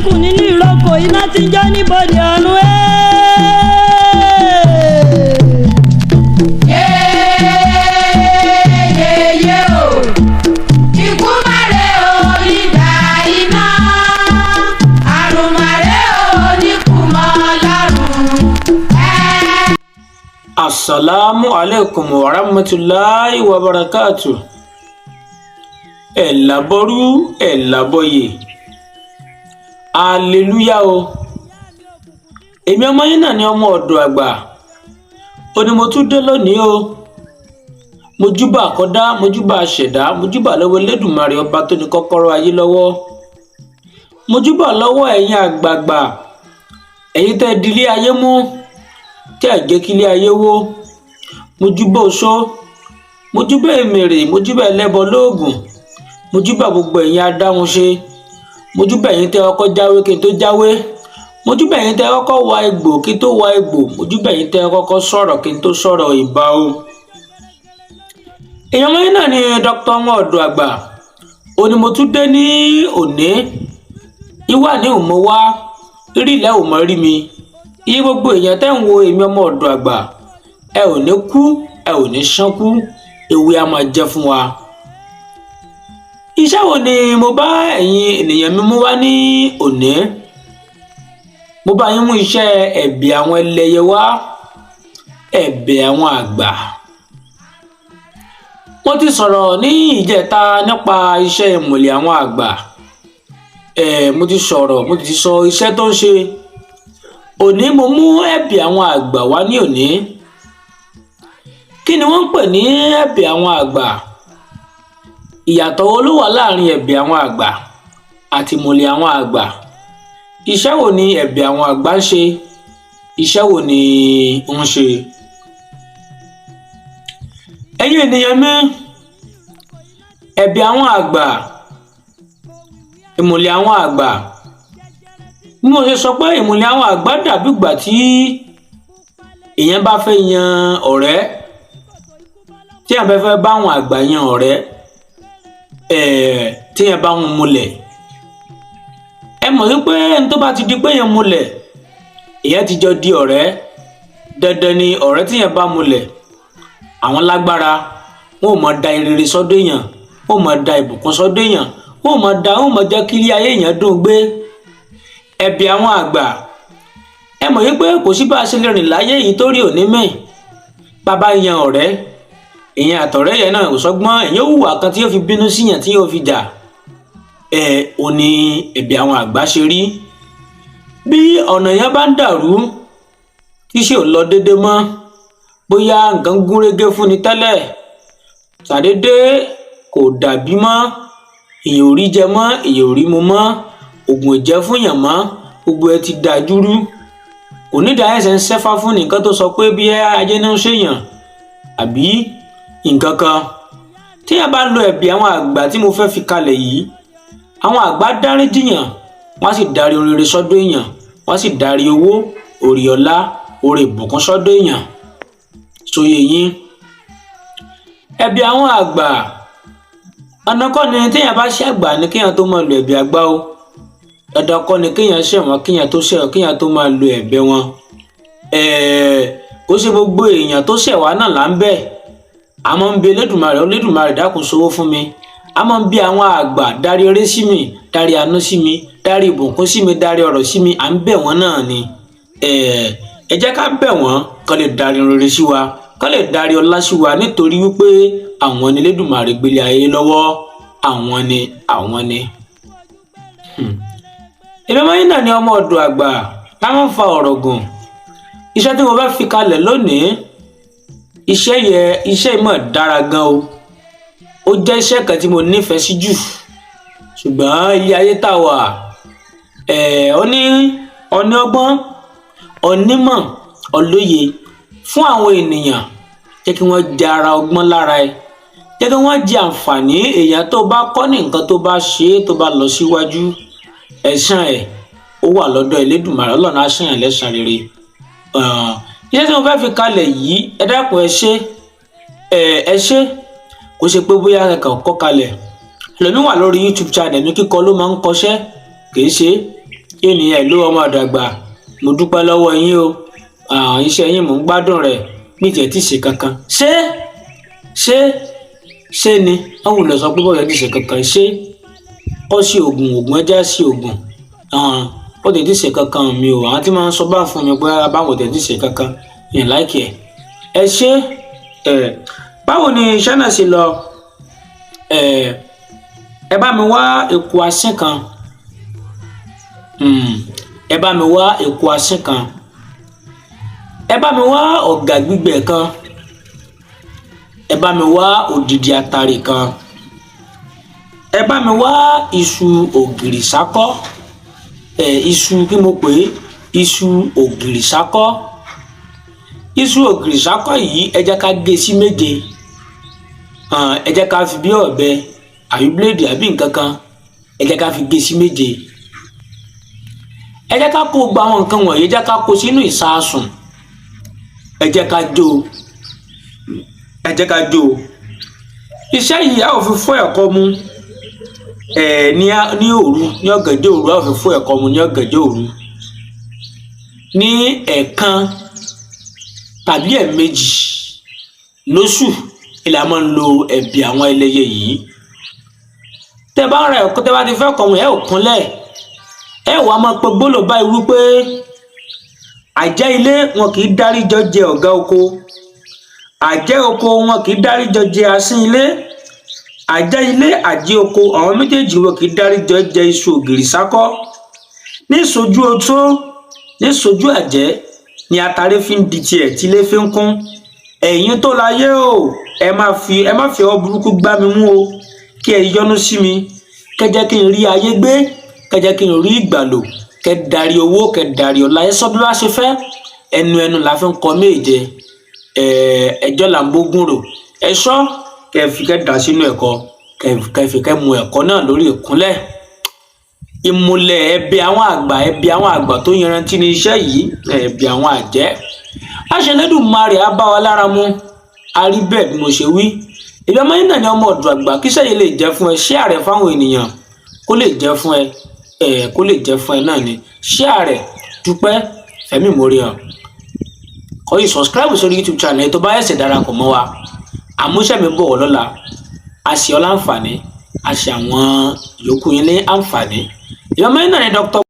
kù nínú ìrókò iná tí ń jó níbodè ọ̀run yéyé o ikú mare o ìdá iná àrùn mare o níkùmọ̀ lọ́rùn. Assalamu alaikum wa rahmatullahi wa barakatuh. Ẹ̀làbọ́rú ẹ̀làbọ́yè. Aleluya o. Èmi ọmọ yín náà ni ọmọ ọ̀dọ̀ àgbà. Ó ní mo tún dé lónìí o. Mojúbà àkọ́dá, mojúbà àṣẹ̀dá, mojúbà lọ́wọ́ Elédùmarè ọba tó ní kọ́kọ́rọ́ ayé lọ́wọ́. Mojúbà lọ́wọ́ ẹ̀yin àgbààgbà. Ẹ̀yin tẹ́ dilé ayé mú, tẹ́ ẹ̀ jẹ́ kílé ayé wó. Mojúbà oṣó, mojúbà èmèrè, mojúbà ẹlẹ́bọ lóògùn. Mojúbà gbogbo ẹ̀yin adáhunṣe. Mojúbà ẹ̀yin tẹ́ ọkọ́ jáwé kí n tó jáwé. Mojúbà ẹ̀yin tẹ́ ọkọ́ wa egbò kí n tó wa egbò. Mojúbà ẹ̀yin tẹ́ ọkọ́ sọ̀rọ̀ kí n tó sọ̀rọ̀ ìbà o. Èèyàn mọ́yìn náà ni Dr. ọmọ ọ̀dọ̀ àgbà. Ó ní mo tún dé ní òní. Ìwà ní òmò wá, rí ilẹ̀ òmò rí mi. Iye gbogbo èèyàn tẹ́ ń wo èmi ọmọ ọ̀dọ̀ àgbà. Ẹ ò ní kú, ẹ ò ní ṣánkú, ewé a máa jẹ fún wa. Iṣẹ́ wo ni mo bá ẹ̀yin ènìyàn mi mú wá ní òní? Mo bá yín mú iṣẹ́ ẹ̀bẹ̀ àwọn ẹlẹ́yẹ wá, ẹ̀bẹ̀ àwọn àgbà. Mo ti sọ̀rọ̀ ní ìjẹta nípa iṣẹ́ ìmùlẹ̀ àwọn àgbà. Mo ti sọ̀rọ̀, mo ti sọ iṣẹ́ tó ń ṣe. Òní mo mú ẹ̀bẹ̀ àwọn àgbà wá ní òní. Kí ni wọ́n ń pè ní ẹ̀bẹ̀ àwọn àgbà? Ìyàtọ̀ wo ló wà láàrin ẹ̀bẹ̀ àwọn àgbà àti ìmùlẹ̀ àwọn àgbà? Iṣẹ́ wo ni ẹ̀bẹ̀ àwọn àgbà ń ṣe? Iṣẹ́ wo ni ó ń ṣe? Ẹ̀yin ènìyàn mi, ẹ̀bẹ̀ àwọn àgbà, ìmùlẹ̀ àwọn àgbà. Bí mo ṣe sọ pé ìmùlẹ̀ àwọn àgbà dàbí ìgbà tí èèyàn bá fẹ́ yan ọ̀rẹ́, tí èèyàn fẹ́ bá àwọn àgbà yan ọ̀rẹ́, tí èèyàn bá wọn múlẹ̀. Ẹ mọ̀ wípé ẹni tó bá ti di pé èèyàn múlẹ̀, èèyàn ti jọ di ọ̀rẹ́. Dandan ni ọ̀rẹ́ tí èèyàn bá múlẹ̀, àwọn lágbára, wọn ò mọ̀ da ìrere sọ́dọ̀ èèyàn, wọn ò mọ̀ da ìbùkún sọ́dọ̀ èèyàn, wọn ò mọ̀ jẹ́ kí ilé ayé èèyàn dùn gbé. Ẹ̀bẹ̀ àwọn àgbà, ẹ mọ̀ wípé kò sí bá a ṣe lè rìn láyé yìí tó rí òní mẹ́. Bàbá yan ọ̀rẹ́, èèyàn àtọ̀rẹ́ yẹn náà kò sọ́gbọ́n, èèyàn hùwà kan tí yóò fi bínú síyàn tí yóò fi jà. Ò ní ẹ̀bẹ̀ àwọn àgbà ṣe rí. Bí ọ̀nà yẹn bá ń dàrú, tíṣe ò lọ déédéé mọ́, bóyá nǹkan gúnrégé fún ni tẹ́lẹ̀, ṣàdédé kò dàbí mọ́, èèyàn ò rí jẹ mọ́, èèyàn ò rí mu mọ́, ògùn ìjẹ fún yàn mọ́, gbogbo ẹ ti dàjúrú. Kò ní ìdá ẹsẹ̀ ń ṣẹ́fá fún nìkan tó sọ pé bí ajé ní ń ṣèyàn àbí nǹkan kan. Tí a bá lo ẹ̀bẹ̀ àwọn àgbà tí mo fẹ́ fi kalẹ̀ yìí, àwọn àgbà dárí jiyàn, wọ́n sì darí oríire sọ́dọ̀ èèyàn, wọ́n sì darí owó, òrì ọlá, òrì ìbùkún sọ́dọ̀ èèyàn. Sóye yín. Ẹ̀bẹ̀ àwọn àgbà, ọ̀nà kọ́ ni téèyàn bá ṣe àgbà ni kéèyàn tó máa lo ẹ̀bẹ̀ àgbà o. Dandan kọ́ ni kéèyàn ṣẹ̀ wọ́n, kéèyàn tó máa lo ẹ̀bẹ̀ wọn. Kò ṣe gbogbo èèyàn tó ṣẹ̀ wá náà là ń bẹ̀. A máa ń bi Elédùmarè dákun ṣowó fún mi. A máa ń bi àwọn àgbà darí eré sí mi, darí àánú sí mi, darí ìbùkún sí mi, darí ọ̀rọ̀ sí mi. À ń bẹ̀ wọ́n náà ni. Ẹ jẹ́ ká bẹ̀ wọ́n kán lè darí rere sí wa, kán lè darí ọlá sí wa, nítorí wípé àwọn ni Elédùmarè gbélé ayé lọ́wọ́. Àwọn ni. Èmi ọmọ yín náà ni ọmọ ọ̀dọ̀ àgbà. Ká má fa ọ̀rọ̀ gùn. Iṣẹ́ tí mo fẹ́ fi kalẹ̀ lónìí, iṣẹ́ ìmọ̀ dára gan o. Ó jẹ́ iṣẹ́ kan tí mo nífẹ̀ẹ́ sí jù. Ṣùgbọ́n ilé ayé tá wà, ó ní ọgbọ́n, onímọ̀, olóye fún àwọn ènìyàn. Jẹ́ kí wọ́n jẹ ara ọgbọ́n lára ẹ. Jẹ́ kí wọ́n jẹ àǹfààní èèyàn tó bá kọ́ ní nǹkan tó bá ṣe é, tó bá lọ síwájú. Ẹ̀san ẹ̀ ó wà lọ́dọ̀ Elédùmarè, Ọlọ́run á san yàn lẹ́san rere. Iṣẹ́ tí mo fẹ́ fi kalẹ̀ yìí, ẹ dákun ẹ ṣe kó ṣe pé bóyá ẹ kàn kọ́ kalẹ̀. Ẹlòmíì wà lórí YouTube channel mi, kíkọ ló máa ń kọṣẹ́, kì í ṣe. ènìyàn ló ọmọ àdàgbà mo dúpẹ́ lọ́wọ́ yín o iṣẹ́ yín mò ń gbádùn rẹ̀ mi tiẹ̀ ti ṣe kankan ṣé ni wọ́n wù lọ sọ pé bọ́ọ̀yà ti ṣe kankan ṣé ó ṣe oògùn ẹja ṣe oògùn ó tẹ̀ ti ṣe kankan mi o àwọn tí máa ń sọ bá fún mi pé abáwọn tẹ̀ ti ṣe kankan yẹn láìkẹ́ ẹ ṣe báwo ni iṣẹ́ náà ṣe lọ ẹ bá mi wá èkó asín kan ẹ bá mi wá èkó asín kan ẹ bá mi wá ọ̀gà gbígbẹ kan ẹ bá mi wá òdìdí àtàrí kan ẹ bá mi wá iṣu ògìrì sákọ́ iṣu kí mo pè é iṣu ògìrì sákọ́ iṣu ògìrì sákọ́ yìí ẹ jẹ́ ká gé sí méje ẹ jẹ́ ká fi bí ọ̀bẹ àbí bíléèdì àbí nǹkan kan ẹ jẹ́ ká fi gé sí méje ẹ jẹ́ ká kó gba àwọn nǹkan wọ̀nyí ẹ jẹ́ ká kó sínú ìsasùn ẹ jẹ́ ká jó iṣẹ́ yìí a ò fi fọ́ ẹ̀kọ mu ní òru ní ọ̀gànjọ́ òru a ò fi fọ́ ẹ̀kọ mu ní ọ̀gànjọ́ òru ní ẹ̀ẹ̀kan tàbí ẹ̀ẹ̀mejì lóṣù ilà máa ń lo ẹ̀bì àwọn ẹlẹ́yẹ yìí tẹ́ bá ra ẹ̀kọ́ tẹ́ bá ti fẹ́ kọ́ wọn ẹ ò kúnlẹ̀ ẹ wàá máa pe gbólò báyìí wípé àjẹ́ ilé wọn kì í dáríjọ jẹ ọ̀gá oko àjẹ́ oko wọn kì í dáríjọ jẹ asín ilé àjẹ́ ilé àjẹ́ oko àwọn méjèèjì wọn kì í dáríjọ jẹ iṣu ògìrì sákọ́ ní ìṣojú otó ní ìṣojú àjẹ́ ni atare fi ń di tiẹ̀ tí ilé fi ń kún ẹ̀yin tó láyé o ẹ má fi ọwọ́ burúkú gbá mi mú o kí ẹ yọ́nú sí mi kẹ́ jẹ́ kí n rí ayé gbé kẹ́ jẹ́ kí n rí ìgbàlò kẹ́ darí owó kẹ́ darí ọlá ẹ sọ bí wàá ṣe fẹ́ ẹnu la fi ń kọ méje ẹjọ́ là ń bógún rò ẹ sọ kẹ́ dà sínú ẹ̀kọ́ kẹ́ mu ẹ̀kọ́ náà lórí ìkúnlẹ̀ ìmùlẹ̀ ẹ̀bẹ̀ àwọn àgbà tó yanrantí ní iṣẹ́ yìí ẹ̀bẹ̀ àwọn àjẹ́ Aṣẹ̀lédùmarè á bá wa lára mu a rí bẹ́ẹ̀ bí mo ṣe wí ìbí ọmọ yín náà ni ọmọ ọ̀dọ̀ àgbà kíṣẹ́ yìí lè jẹ́ fún ẹ share rẹ̀ fáwọn ènìyàn kó lè jẹ́ fún ẹ náà ni share rẹ̀ Dúpẹ́ Fẹ́mi Ìmóríhàn kó yìí subscribe sórí YouTube channel tó bá ẹsẹ̀ darapọ̀ mọ́ wa àmúṣẹ́ mi bọ̀ wọ́ lọ́la a ṣe ọ́ láǹfààní a ṣe àwọn yòókù yín ní àǹfààní ìbí ọmọ yín náà ni Dr.